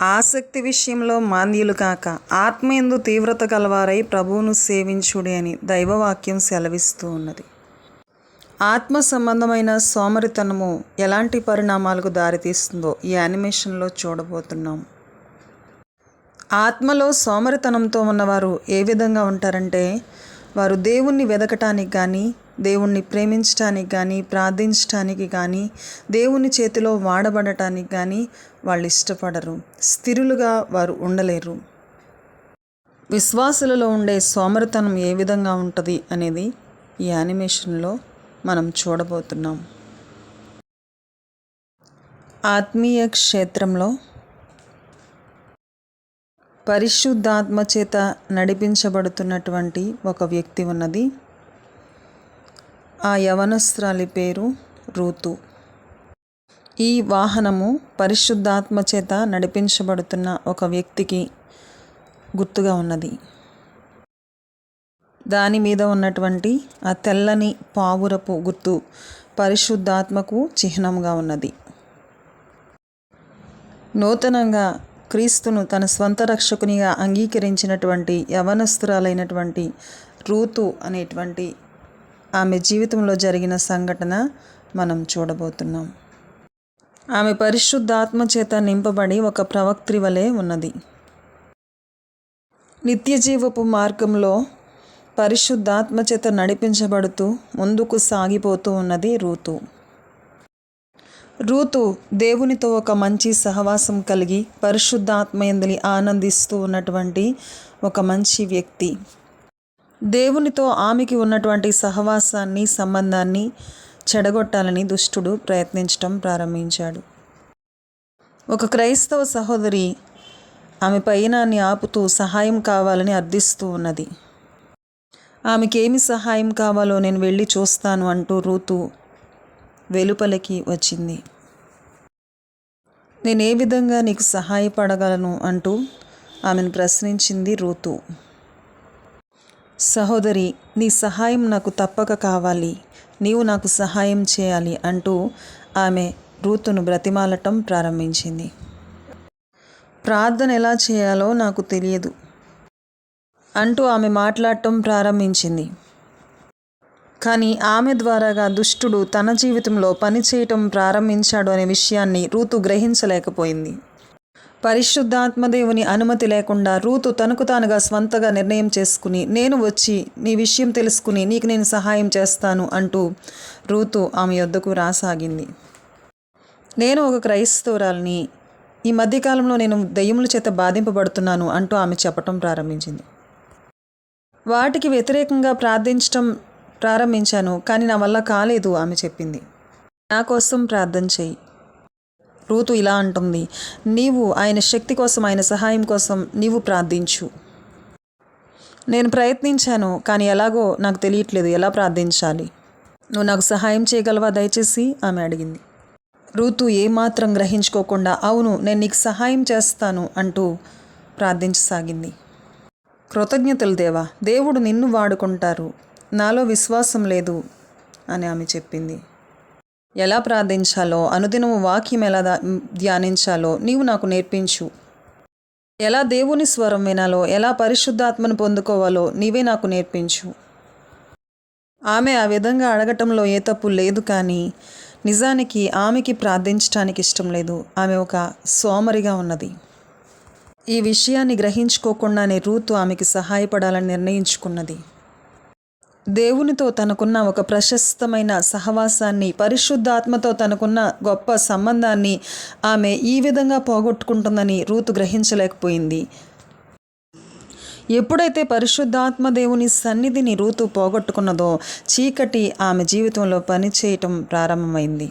ఆసక్తి విషయంలో మాంద్యులు కాక ఆత్మయందు తీవ్రత కలవారై ప్రభువును సేవించుడి అని దైవవాక్యం సెలవిస్తూ ఉన్నది. ఆత్మ సంబంధమైన సోమరితనము ఎలాంటి పరిణామాలకు దారితీస్తుందో ఈ యానిమేషన్లో చూడబోతున్నాం. ఆత్మలో సోమరితనంతో ఉన్నవారు ఏ విధంగా ఉంటారంటే, వారు దేవుణ్ణి వెదకటానికి కానీ, దేవుణ్ణి ప్రేమించటానికి కానీ, ప్రార్థించటానికి కానీ, దేవుని చేతిలో వాడబడటానికి కానీ వాళ్ళు ఇష్టపడరు. స్థిరులుగా వారు ఉండలేరు. విశ్వాసులలో ఉండే సోమరితనం ఏ విధంగా ఉంటుంది అనేది ఈ యానిమేషన్లో మనం చూడబోతున్నాం. ఆత్మీయ క్షేత్రంలో పరిశుద్ధాత్మ చేత నడిపించబడుతున్నటువంటి ఒక వ్యక్తి ఉన్నది. ఆ యవనస్త్రాలి పేరు రూతు. ఈ వాహనము పరిశుద్ధాత్మ చేత నడిపించబడుతున్న ఒక వ్యక్తికి గుర్తుగా ఉన్నది. దాని మీద ఉన్నటువంటి ఆ తెల్లని పావురపు గుర్తు పరిశుద్ధాత్మకు చిహ్నంగా ఉన్నది. నూతనంగా క్రీస్తును తన స్వంత రక్షకునిగా అంగీకరించినటువంటి యవనస్తురాలైనటువంటి రూతు అనేటువంటి ఆమె జీవితంలో జరిగిన సంఘటన మనం చూడబోతున్నాం. ఆమె పరిశుద్ధాత్మ చేత నింపబడి ఒక ప్రవక్త్రి వలె ఉన్నది. నిత్యజీవపు మార్గంలో పరిశుద్ధాత్మ చేత నడిపించబడుతూ ముందుకు సాగిపోతూ ఉన్నది రూతు. రూతు దేవునితో ఒక మంచి సహవాసం కలిగి పరిశుద్ధాత్మయందుని ఆనందిస్తూ ఉన్నటువంటి ఒక మంచి వ్యక్తి. దేవునితో ఆమెకి ఉన్నటువంటి సహవాసాన్ని, సంబంధాన్ని చెడగొట్టాలని దుష్టుడు ప్రయత్నించటం ప్రారంభించాడు. ఒక క్రైస్తవ సహోదరి ఆమె పయనాన్ని ఆపుతూ సహాయం కావాలని అర్థిస్తూ ఉన్నది. ఆమెకేమి సహాయం కావాలో నేను వెళ్ళి చూస్తాను అంటూ రూతు వెలుపలికి వచ్చింది. నేను ఏ విధంగా నీకు సహాయపడగలను అంటూ ఆమెను ప్రశ్నించింది రూతు. సహోదరి, నీ సహాయం నాకు తప్పక కావాలి, నీవు నాకు సహాయం చేయాలి అంటూ ఆమె రూతును బ్రతిమాలటం ప్రారంభించింది. ప్రార్థన ఎలా చేయాలో నాకు తెలియదు అంటూ ఆమె మాట్లాడటం ప్రారంభించింది. కానీ ఆమె ద్వారాగా దుష్టుడు తన జీవితంలో పనిచేయటం ప్రారంభించాడు అనే విషయాన్ని రూతు గ్రహించలేకపోయింది. పరిశుద్ధాత్మదేవుని అనుమతి లేకుండా రూతు తనకు తానుగా స్వంతగా నిర్ణయం చేసుకుని, నేను వచ్చి నీ విషయం తెలుసుకుని నీకు నేను సహాయం చేస్తాను అంటూ రూతు ఆమె యొద్దకు రాసాగింది. నేను ఒక క్రైస్తవురాల్ని, ఈ మధ్యకాలంలో నేను దెయ్యముల చేత బాధింపబడుతున్నాను అంటూ ఆమె చెప్పటం ప్రారంభించింది. వాటికి వ్యతిరేకంగా ప్రార్థించటం ప్రారంభించాను, కానీ నా వల్ల కాలేదు ఆమె చెప్పింది. నా కోసం ప్రార్థన చెయ్యి. రూతు ఇలా అంటుంది, నీవు ఆయన శక్తి కోసం, ఆయన సహాయం కోసం నీవు ప్రార్థించు. నేను ప్రయత్నించాను, కానీ ఎలాగో నాకు తెలియట్లేదు, ఎలా ప్రార్థించాలి, నువ్వు నాకు సహాయం చేయగలవా దయచేసి ఆమె అడిగింది. రూతు ఏమాత్రం గ్రహించుకోకుండా, అవును నేను నీకు సహాయం చేస్తాను అంటూ ప్రార్థించసాగింది. కృతజ్ఞతలు దేవా, దేవుడు నిన్ను వాడుకుంటారు, నాలో విశ్వాసం లేదు అని ఆమె చెప్పింది. ఎలా ప్రార్థించాలో, అనుదినము వాక్యం ఎలా ధ్యానించాలో నీవు నాకు నేర్పించు. ఎలా దేవుని స్వరం వినాలో, ఎలా పరిశుద్ధాత్మను పొందుకోవాలో నీవే నాకు నేర్పించు. ఆమె ఆ విధంగా అడగటంలో ఏ తప్పు లేదు, కానీ నిజానికి ఆమెకి ప్రార్థించడానికి ఇష్టం లేదు. ఆమె ఒక సోమరిగా ఉన్నది. ఈ విషయాన్ని గ్రహించుకోకుండానే రూతు ఆమెకి సహాయపడాలని నిర్ణయించుకున్నది. దేవునితో తనకున్న ఒక ప్రశస్తమైన సహవాసాన్ని, పరిశుద్ధాత్మతో తనకున్న గొప్ప సంబంధాన్ని ఆమె ఈ విధంగా పోగొట్టుకుంటుందని రూతు గ్రహించలేకపోయింది. ఎప్పుడైతే పరిశుద్ధాత్మ దేవుని సన్నిధిని రూతు పోగొట్టుకున్నదో చీకటి ఆమె జీవితంలో పనిచేయటం ప్రారంభమైంది.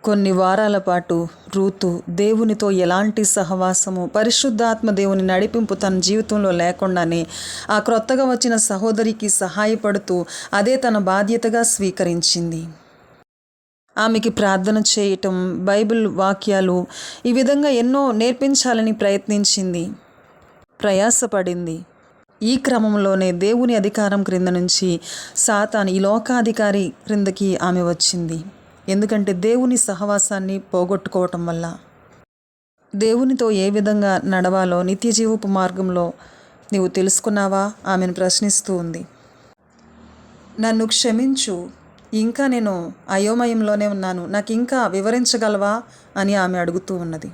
కొన్ని వారాల పాటు రూతు దేవునితో ఎలాంటి సహవాసము, పరిశుద్ధాత్మ దేవుని నడిపింపు తన జీవితంలో లేకుండానే ఆ క్రొత్తగా వచ్చిన సహోదరికి సహాయపడుతూ అదే తన బాధ్యతగా స్వీకరించింది. ఆమెకి ప్రార్థన చేయటం, బైబిల్ వాక్యాలు, ఈ విధంగా ఎన్నో నేర్పించాలని ప్రయత్నించింది, ప్రయాసపడింది. ఈ క్రమంలోనే దేవుని అధికారం క్రింద నుంచి సాతాను, ఈ లోకాధికారి క్రిందకి ఆమె వచ్చింది. ఎందుకంటే దేవుని సహవాసాన్ని పోగొట్టుకోవటం వల్ల దేవునితో ఏ విధంగా నడవాలో నిత్యజీవపు మార్గంలో నీవు తెలుసుకున్నావా? ఆమెను ప్రశ్నిస్తూ ఉంది. నన్ను క్షమించు, ఇంకా నేను అయోమయంలోనే ఉన్నాను, నాకు ఇంకా వివరించగలవా అని ఆమె అడుగుతూ ఉన్నది.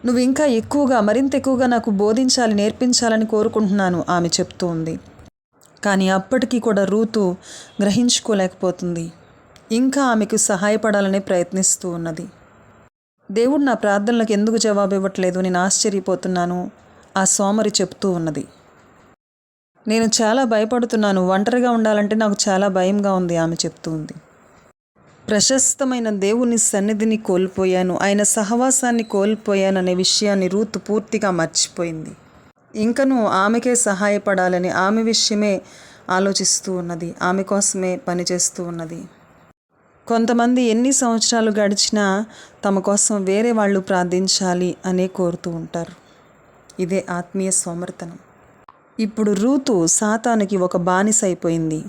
నువ్వు ఇంకా ఎక్కువగా, మరింత ఎక్కువగా నాకు బోధించాలి, నేర్పించాలని కోరుకుంటున్నాను ఆమె చెప్తూ ఉంది. కానీ అప్పటికీ కూడా రూతు గ్రహించుకోలేకపోతుంది. ఇంకా ఆమెకు సహాయపడాలని ప్రయత్నిస్తూ ఉన్నది. దేవుడు నా ప్రార్థనలకు ఎందుకు జవాబు ఇవ్వట్లేదు, నేను ఆశ్చర్యపోతున్నాను ఆ సోమరి చెప్తూ ఉన్నది. నేను చాలా భయపడుతున్నాను, ఒంటరిగా ఉండాలంటే నాకు చాలా భయంగా ఉంది ఆమె చెప్తూ ఉంది. ప్రశస్తమైన దేవుని సన్నిధిని కోల్పోయాను, ఆయన సహవాసాన్ని కోల్పోయాను అనే విషయాన్ని రూతు పూర్తిగా మర్చిపోయింది. ఇంకనూ ఆమెకే సహాయపడాలని ఆమె విషయమే ఆలోచిస్తూ ఉన్నది, ఆమె కోసమే పనిచేస్తూ ఉన్నది. కొంతమంది ఎన్ని సంవత్సరాలు గడిచినా తమ కోసం వేరే వాళ్ళు ప్రార్థించాలి అనే కోరుతూ ఉంటారు. ఇదే ఆత్మీయ సోమరితనం. ఇప్పుడు రూతు సాతానుకి ఒక బానిస అయిపోయింది.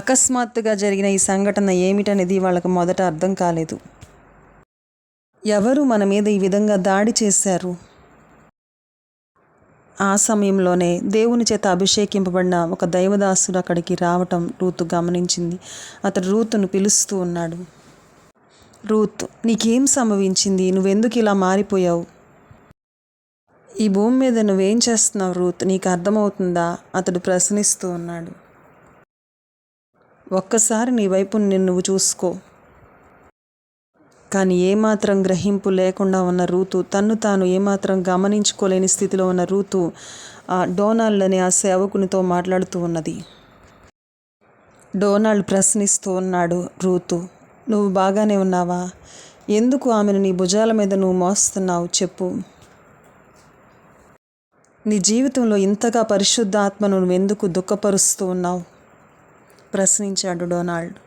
అకస్మాత్తుగా జరిగిన ఈ సంఘటన ఏమిటనేది వాళ్ళకు మొదట అర్థం కాలేదు. ఎవరు మన మీద ఈ విధంగా దాడి చేశారు? ఆ సమయంలోనే దేవుని చేత అభిషేకింపబడిన ఒక దైవదాసుడు అక్కడికి రావటం రూతు గమనించింది. అతడు రూతును పిలుస్తూ ఉన్నాడు. రూత్, నీకేం సంభవించింది? నువ్వెందుకు ఇలా మారిపోయావు? ఈ భూమి మీద నువ్వేం చేస్తున్నావు రూత్, నీకు అర్థమవుతుందా? అతడు ప్రశ్నిస్తూ ఉన్నాడు. ఒక్కసారి నీ వైపు నువ్వు చూసుకో. కానీ ఏమాత్రం గ్రహింపు లేకుండా ఉన్న రూతు, తన్ను తాను ఏమాత్రం గమనించుకోలేని స్థితిలో ఉన్న రూతు డోనాల్డ్ అనే ఆ సేవకునితో మాట్లాడుతూ ఉన్నది. డోనాల్డ్ ప్రశ్నిస్తూ ఉన్నాడు, రూతు, నువ్వు బాగానే ఉన్నావా? ఎందుకు ఆమెను నీ భుజాల మీద నువ్వు మోస్తున్నావు చెప్పు. నీ జీవితంలో ఇంతగా పరిశుద్ధాత్మను నువ్వెందుకు దుఃఖపరుస్తూ ఉన్నావు ప్రశ్నించాడు డొనాల్డ్.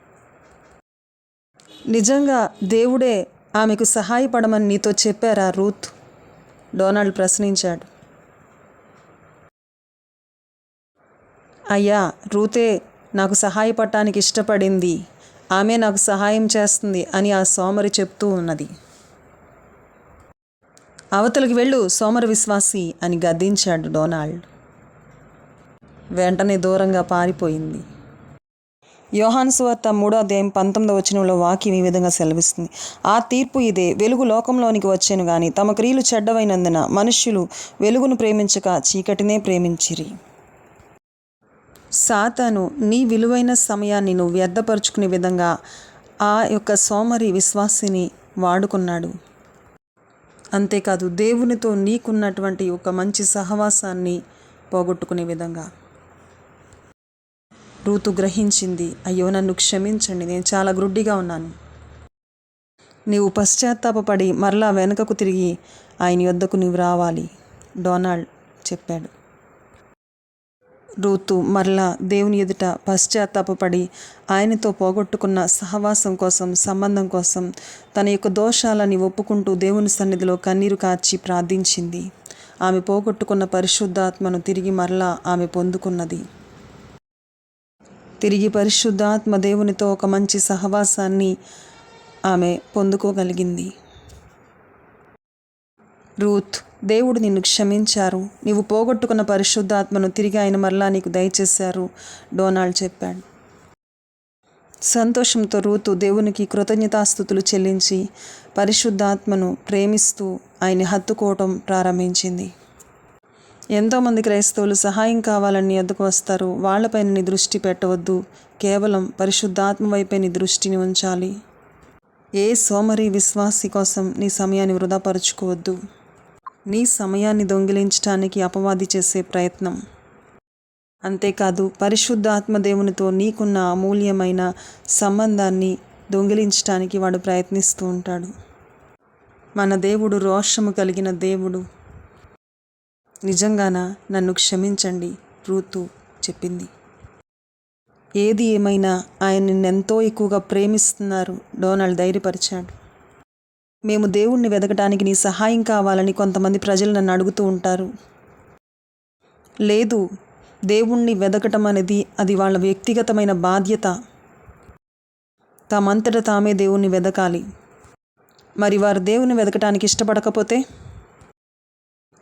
నిజంగా దేవుడే ఆమెకు సహాయపడమని నీతో చెప్పారా రూత్? డొనాల్డ్ ప్రశ్నించాడు. అయ్యా, రూతే నాకు సహాయపడటానికి ఇష్టపడింది, ఆమె నాకు సహాయం చేస్తుంది అని ఆ సోమరి చెప్తూ ఉన్నది. అవతలికి వెళ్ళు సోమరి విశ్వాసి అని గద్దించాడు డొనాల్డ్. వెంటనే దూరంగా పారిపోయింది. యోహాను సువార్త 3:19 వాక్యం ఈ విధంగా సెలవిస్తుంది. ఆ తీర్పు ఇదే, వెలుగు లోకంలోనికి వచ్చెను గాని తమ క్రియలు చెడ్డవైనందున మనుష్యులు వెలుగును ప్రేమించక చీకటినే ప్రేమించిరి. సాతాను నీ విలువైన సమయాన్ని నువ్వు వ్యర్థపరుచుకునే విధంగా ఆ యొక్క సోమరి విశ్వాసిని వాడుకున్నాడు. అంతేకాదు దేవునితో నీకున్నటువంటి ఒక మంచి సహవాసాన్ని పోగొట్టుకునే విధంగా. రూతు గ్రహించింది, అయ్యో నన్ను క్షమించండి, నేను చాలా గ్రుడ్డిగా ఉన్నాను. నీవు పశ్చాత్తాపపడి మరలా వెనుకకు తిరిగి ఆయన యొద్దకు నీవు రావాలి డొనాల్డ్ చెప్పాడు. రూతు మరలా దేవుని ఎదుట పశ్చాత్తాపపడి ఆయనతో పోగొట్టుకున్న సహవాసం కోసం, సంబంధం కోసం తన యొక్క దోషాలని ఒప్పుకుంటూ దేవుని సన్నిధిలో కన్నీరు కార్చి ప్రార్థించింది. ఆమె పోగొట్టుకున్న పరిశుద్ధాత్మను తిరిగి మరలా ఆమె పొందుకున్నది. తిరిగి పరిశుద్ధాత్మ దేవునితో ఒక మంచి సహవాసాన్ని ఆమె పొందుకోగలిగింది. రూత్, దేవుడు నిన్ను క్షమించారు, నీవు పోగొట్టుకున్న పరిశుద్ధాత్మను తిరిగి ఆయన మరలా నీకు దయచేశారు డొనాల్డ్ చెప్పాడు. సంతోషంతో రూతు దేవునికి కృతజ్ఞతాస్తుతులు చెల్లించి పరిశుద్ధాత్మను ప్రేమిస్తూ ఆయన్ని హత్తుకోవటం ప్రారంభించింది. ఎంతోమంది క్రైస్తవులు సహాయం కావాలని ఎద్దుకు వస్తారు. వాళ్ళపైన నీ దృష్టి పెట్టవద్దు, కేవలం పరిశుద్ధాత్మ వైపే నీ దృష్టిని ఉంచాలి. ఏ సోమరి విశ్వాసి కోసం నీ సమయాన్ని వృధాపరుచుకోవద్దు. నీ సమయాన్ని దొంగిలించడానికి అపవాది చేసే ప్రయత్నం. అంతేకాదు పరిశుద్ధాత్మ దేవునితో నీకున్న అమూల్యమైన సంబంధాన్ని దొంగిలించడానికి వాడు ప్రయత్నిస్తూ ఉంటాడు. మన దేవుడు రోషము కలిగిన దేవుడు. నిజంగానా? నన్ను క్షమించండి రూతు చెప్పింది. ఏది ఏమైనా ఆయన నిన్నెంతో ఎక్కువగా ప్రేమిస్తున్నారు డొనాల్డ్ ధైర్యపరిచాడు. మేము దేవుణ్ణి వెతకడానికి నీ సహాయం కావాలని కొంతమంది ప్రజలు నన్ను అడుగుతూ ఉంటారు. లేదు, దేవుణ్ణి వెతకటం అనేది అది వాళ్ళ వ్యక్తిగతమైన బాధ్యత. తామంతట తామే దేవుణ్ణి వెదకాలి. మరి వారు దేవుని వెదకటానికి ఇష్టపడకపోతే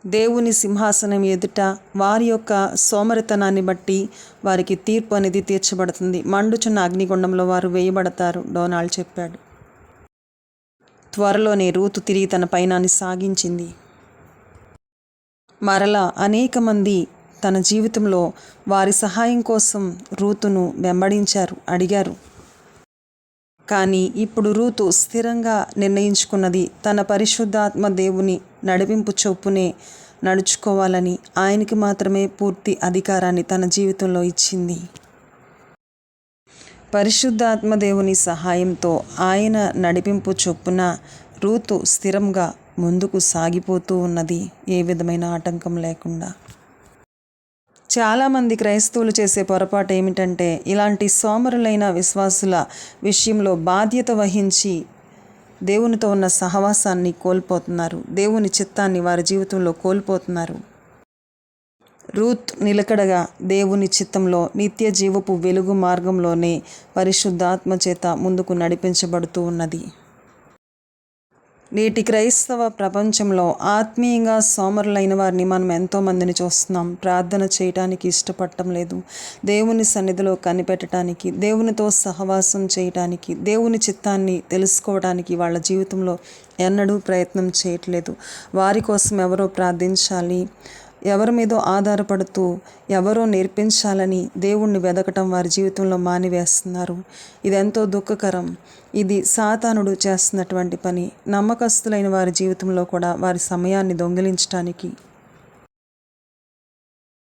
దేవుని సింహాసనం ఎదుట వారి యొక్క సోమరితనాన్ని బట్టి వారికి తీర్పు అనేది తీర్చబడుతుంది. మండుచున్న అగ్నిగుండంలో వారు వేయబడతారు డొనాల్డ్ చెప్పాడు. త్వరలోనే రూతు తిరిగి తన పయనాన్ని సాగించింది. మరలా అనేక మంది తన జీవితంలో వారి సహాయం కోసం రూతును వెంబడించారు, అడిగారు. కానీ ఇప్పుడు రూతు స్థిరంగా నిర్ణయించుకున్నది తన పరిశుద్ధాత్మ దేవుని నడిపింపు చొప్పునే నడుచుకోవాలని. ఆయనకి మాత్రమే పూర్తి అధికారాన్ని తన జీవితంలో ఇచ్చింది. పరిశుద్ధాత్మ దేవుని సహాయంతో ఆయన నడిపింపు చొప్పున రూతు స్థిరంగా ముందుకు సాగిపోతూ ఉన్నది, ఏ విధమైన ఆటంకం లేకుండా. చాలామంది క్రైస్తవులు చేసే పొరపాటు ఏమిటంటే ఇలాంటి సోమరులైన విశ్వాసుల విషయంలో బాధ్యత వహించి దేవునితో ఉన్న సహవాసాన్ని కోల్పోతున్నారు, దేవుని చిత్తాన్ని వారి జీవితంలో కోల్పోతున్నారు. రూత్ నిలకడగా దేవుని చిత్తంలో నిత్య జీవపు వెలుగు మార్గంలోనే పరిశుద్ధాత్మ చేత ముందుకు నడిపించబడుతూ ఉన్నది. నేటి క్రైస్తవ ప్రపంచంలో ఆత్మీయంగా సోమరులైన వారిని మనం ఎంతోమందిని చూస్తున్నాం. ప్రార్థన చేయటానికి ఇష్టపడటం లేదు, దేవుని సన్నిధిలో కనిపెట్టడానికి, దేవునితో సహవాసం చేయటానికి, దేవుని చిత్తాన్ని తెలుసుకోవడానికి వాళ్ళ జీవితంలో ఎన్నడూ ప్రయత్నం చేయట్లేదు. వారి కోసం ఎవరో ప్రార్థించాలి, ఎవరి మీదో ఆధారపడుతూ ఎవరో నేర్పించాలని దేవుణ్ణి వెదకటం వారి జీవితంలో మానివేస్తున్నారు. ఇదెంతో దుఃఖకరం. ఇది సాతానుడు చేస్తున్నటువంటి పని. నమ్మకస్తులైన వారి జీవితంలో కూడా వారి సమయాన్ని దొంగిలించటానికి